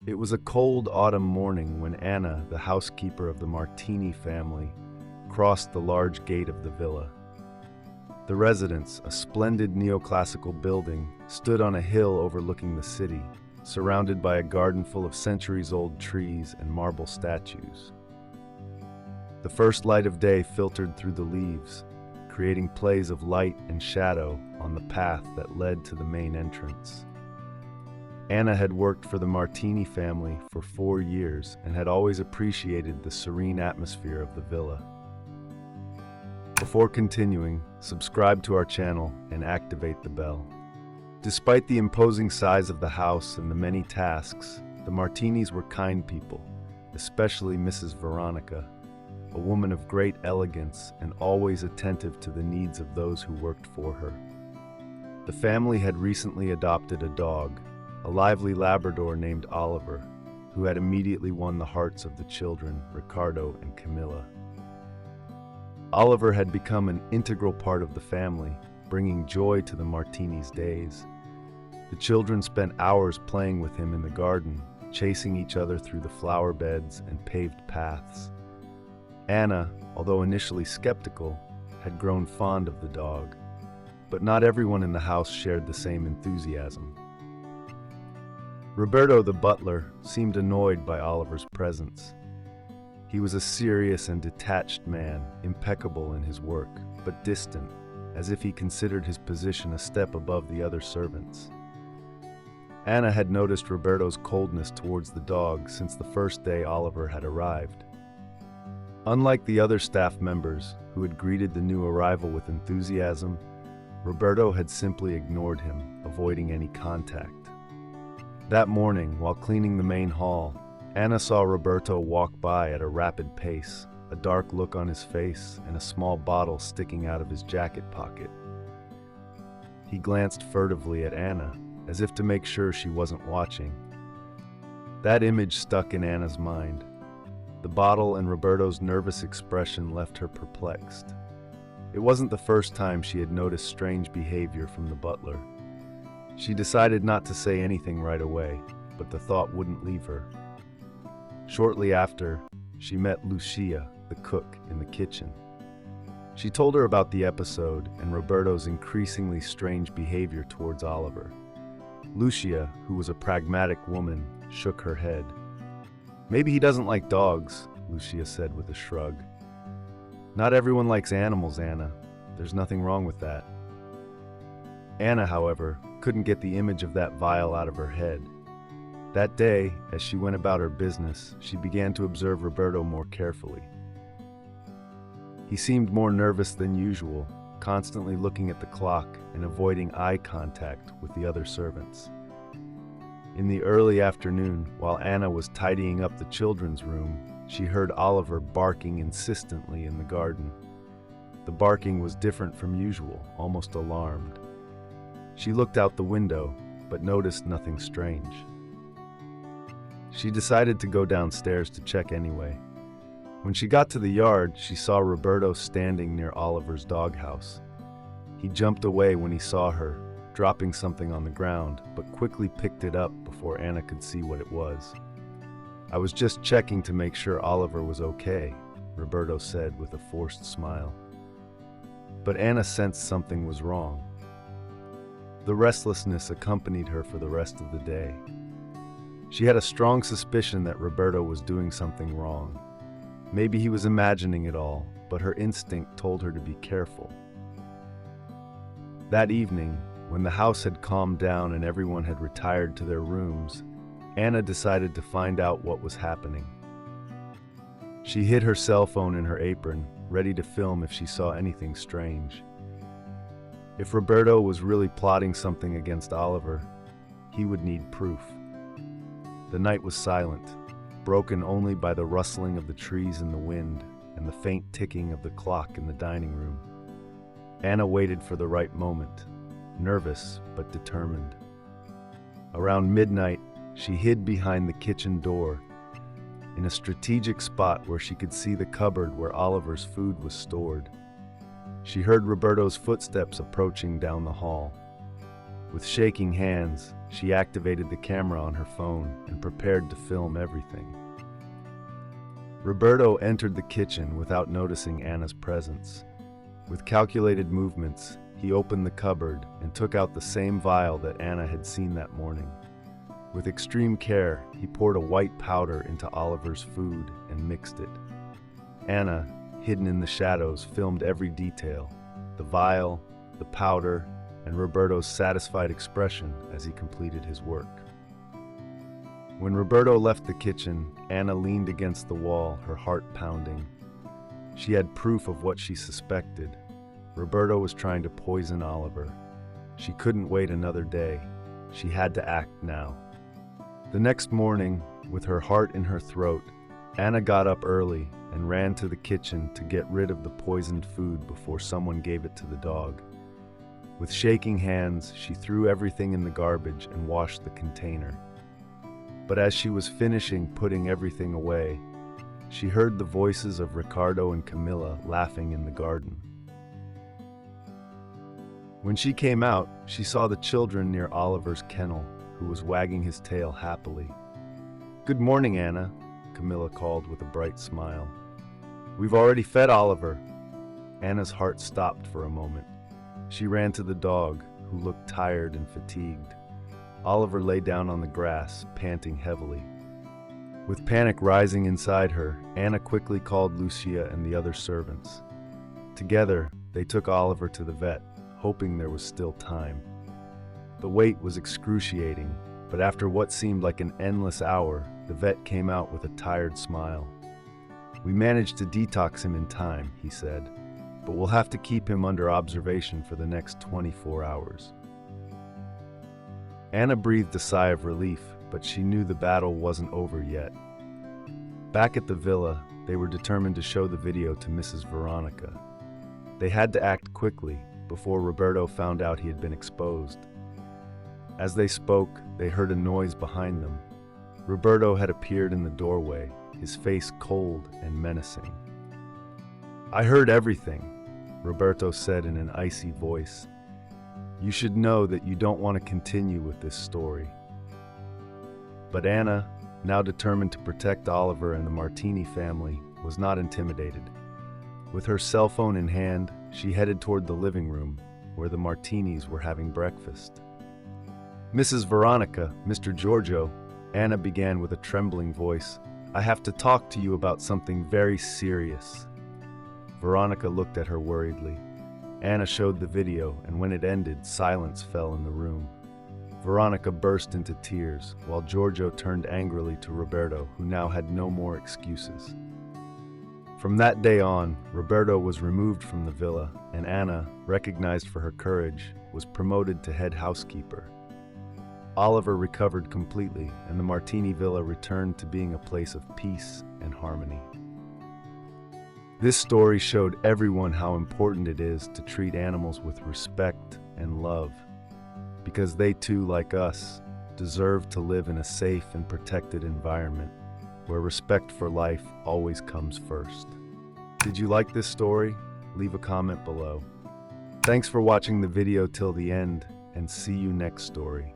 It was a cold autumn morning when Anna, the housekeeper of the Martini family, crossed the large gate of the villa. The residence, a splendid neoclassical building, stood on a hill overlooking the city, surrounded by a garden full of centuries-old trees and marble statues. The first light of day filtered through the leaves, creating plays of light and shadow on the path that led to the main entrance. Anna had worked for the Martini family for 4 years and had always appreciated the serene atmosphere of the villa. Before continuing, subscribe to our channel and activate the bell. Despite the imposing size of the house and the many tasks, the Martinis were kind people, especially Mrs. Veronica, a woman of great elegance and always attentive to the needs of those who worked for her. The family had recently adopted a dog, a lively Labrador named Oliver, who had immediately won the hearts of the children, Ricardo and Camilla. Oliver had become an integral part of the family, bringing joy to the Martinis' days. The children spent hours playing with him in the garden, chasing each other through the flower beds and paved paths. Anna, although initially skeptical, had grown fond of the dog, but not everyone in the house shared the same enthusiasm. Roberto, the butler, seemed annoyed by Oliver's presence. He was a serious and detached man, impeccable in his work, but distant, as if he considered his position a step above the other servants. Anna had noticed Roberto's coldness towards the dog since the first day Oliver had arrived. Unlike the other staff members, who had greeted the new arrival with enthusiasm, Roberto had simply ignored him, avoiding any contact. That morning, while cleaning the main hall, Anna saw Roberto walk by at a rapid pace, a dark look on his face and a small bottle sticking out of his jacket pocket. He glanced furtively at Anna, as if to make sure she wasn't watching. That image stuck in Anna's mind. The bottle and Roberto's nervous expression left her perplexed. It wasn't the first time she had noticed strange behavior from the butler. She decided not to say anything right away, but the thought wouldn't leave her. Shortly after, she met Lucia, the cook, in the kitchen. She told her about the episode and Roberto's increasingly strange behavior towards Oliver. Lucia, who was a pragmatic woman, shook her head. "Maybe he doesn't like dogs," Lucia said with a shrug. "Not everyone likes animals, Anna. There's nothing wrong with that." Anna, however, couldn't get the image of that vial out of her head. That day, as she went about her business, she began to observe Roberto more carefully. He seemed more nervous than usual, constantly looking at the clock and avoiding eye contact with the other servants. In the early afternoon, while Anna was tidying up the children's room, she heard Oliver barking insistently in the garden. The barking was different from usual, almost alarmed. She looked out the window, but noticed nothing strange. She decided to go downstairs to check anyway. When she got to the yard, she saw Roberto standing near Oliver's doghouse. He jumped away when he saw her, dropping something on the ground, but quickly picked it up before Anna could see what it was. "I was just checking to make sure Oliver was okay," Roberto said with a forced smile. But Anna sensed something was wrong. The restlessness accompanied her for the rest of the day. She had a strong suspicion that Roberto was doing something wrong. Maybe he was imagining it all, but her instinct told her to be careful. That evening, when the house had calmed down and everyone had retired to their rooms, Anna decided to find out what was happening. She hid her cell phone in her apron, ready to film if she saw anything strange. If Roberto was really plotting something against Oliver, he would need proof. The night was silent, broken only by the rustling of the trees in the wind and the faint ticking of the clock in the dining room. Anna waited for the right moment, nervous but determined. Around midnight, she hid behind the kitchen door, in a strategic spot where she could see the cupboard where Oliver's food was stored. She heard Roberto's footsteps approaching down the hall. With shaking hands, she activated the camera on her phone and prepared to film everything. Roberto entered the kitchen without noticing Anna's presence. With calculated movements, he opened the cupboard and took out the same vial that Anna had seen that morning. With extreme care, he poured a white powder into Oliver's food and mixed it. Anna, hidden in the shadows, filmed every detail: the vial, the powder, and Roberto's satisfied expression as he completed his work. When Roberto left the kitchen, Anna leaned against the wall, her heart pounding. She had proof of what she suspected. Roberto was trying to poison Oliver. She couldn't wait another day. She had to act now. The next morning, with her heart in her throat, Anna got up early and ran to the kitchen to get rid of the poisoned food before someone gave it to the dog. With shaking hands, she threw everything in the garbage and washed the container. But as she was finishing putting everything away, she heard the voices of Ricardo and Camilla laughing in the garden. When she came out, she saw the children near Oliver's kennel, who was wagging his tail happily. "Good morning, Anna," Camilla called with a bright smile. "We've already fed Oliver." Anna's heart stopped for a moment. She ran to the dog, who looked tired and fatigued. Oliver lay down on the grass, panting heavily. With panic rising inside her, Anna quickly called Lucia and the other servants. Together, they took Oliver to the vet, hoping there was still time. The wait was excruciating, but after what seemed like an endless hour, the vet came out with a tired smile. "We managed to detox him in time," he said, "but we'll have to keep him under observation for the next 24 hours. Anna breathed a sigh of relief, but she knew the battle wasn't over yet. Back at the villa, they were determined to show the video to Mrs. Veronica. They had to act quickly before Roberto found out he had been exposed. As they spoke, they heard a noise behind them. Roberto had appeared in the doorway, his face cold and menacing. "I heard everything," Roberto said in an icy voice. "You should know that you don't want to continue with this story." But Anna, now determined to protect Oliver and the Martini family, was not intimidated. With her cell phone in hand, she headed toward the living room, where the Martinis were having breakfast. "Mrs. Veronica, Mr. Giorgio," Anna began with a trembling voice, "I have to talk to you about something very serious." Veronica looked at her worriedly. Anna showed the video, and when it ended, silence fell in the room. Veronica burst into tears, while Giorgio turned angrily to Roberto, who now had no more excuses. From that day on, Roberto was removed from the villa, and Anna, recognized for her courage, was promoted to head housekeeper. Oliver recovered completely, and the Martini Villa returned to being a place of peace and harmony. This story showed everyone how important it is to treat animals with respect and love, because they too, like us, deserve to live in a safe and protected environment where respect for life always comes first. Did you like this story? Leave a comment below. Thanks for watching the video till the end, and see you next story.